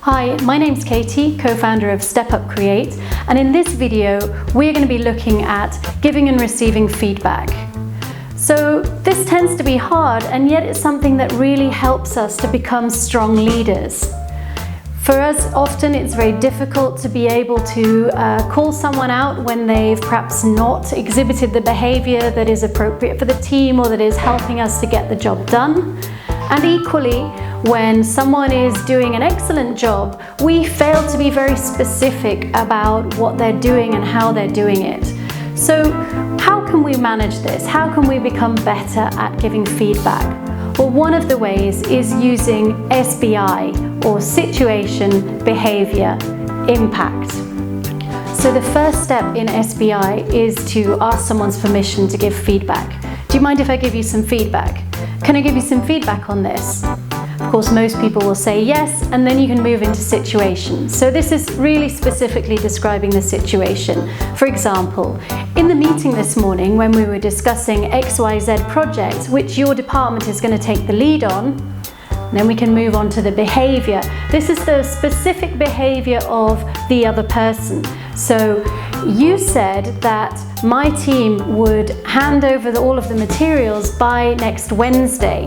Hi, my name's Katie, co-founder of Step Up Create, and in this video we're going to be looking at giving and receiving feedback. So this tends to be hard, and yet it's something that really helps us to become strong leaders. For us, often it's very difficult to be able to call someone out when they've perhaps not exhibited the behavior that is appropriate for the team or that is helping us to get the job done. And equally, when someone is doing an excellent job, we fail to be very specific about what they're doing and how they're doing it. So how can we manage this? How can we become better at giving feedback? Well, one of the ways is using SBI, or Situation, Behavior, Impact. So the first step in SBI is to ask someone's permission to give feedback. Do you mind if I give you some feedback? Can I give you some feedback on this? Of course, most people will say yes, and then you can move into situations. So this is really specifically describing the situation. For example, in the meeting this morning when we were discussing XYZ project, which your department is going to take the lead on, then we can move on to the behavior. This is the specific behavior of the other person. So you said that my team would hand over all of the materials by next Wednesday.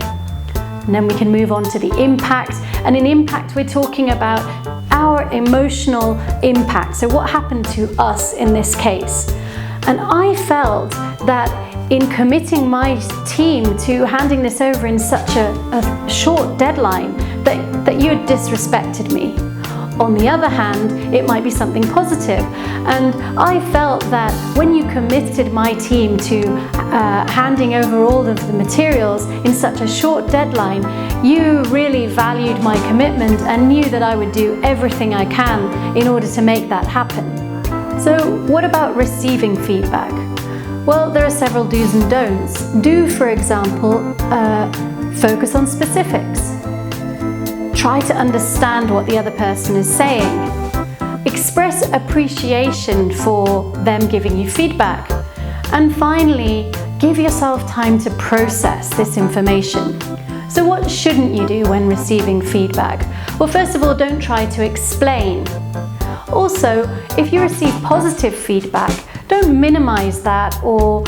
And then we can move on to the impact. And in impact, we're talking about our emotional impact. So what happened to us in this case? And I felt that in committing my team to handing this over in such a short deadline, that you had disrespected me. On the other hand, it might be something positive. And I felt that when you committed my team to handing over all of the materials in such a short deadline, you really valued my commitment and knew that I would do everything I can in order to make that happen. So what about receiving feedback? Well, there are several do's and don'ts. Do, for example, focus on specifics. Try to understand what the other person is saying. Express appreciation for them giving you feedback. And finally, give yourself time to process this information. So what shouldn't you do when receiving feedback? Well, first of all, don't try to explain. Also, if you receive positive feedback, don't minimize that or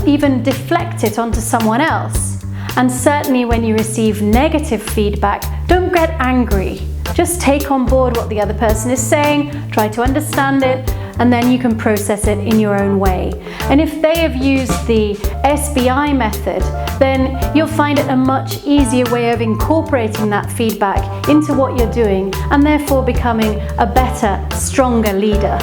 even deflect it onto someone else. And certainly when you receive negative feedback, don't get angry. Just take on board what the other person is saying, try to understand it, and then you can process it in your own way. And if they have used the SBI method, then you'll find it a much easier way of incorporating that feedback into what you're doing and therefore becoming a better, stronger leader.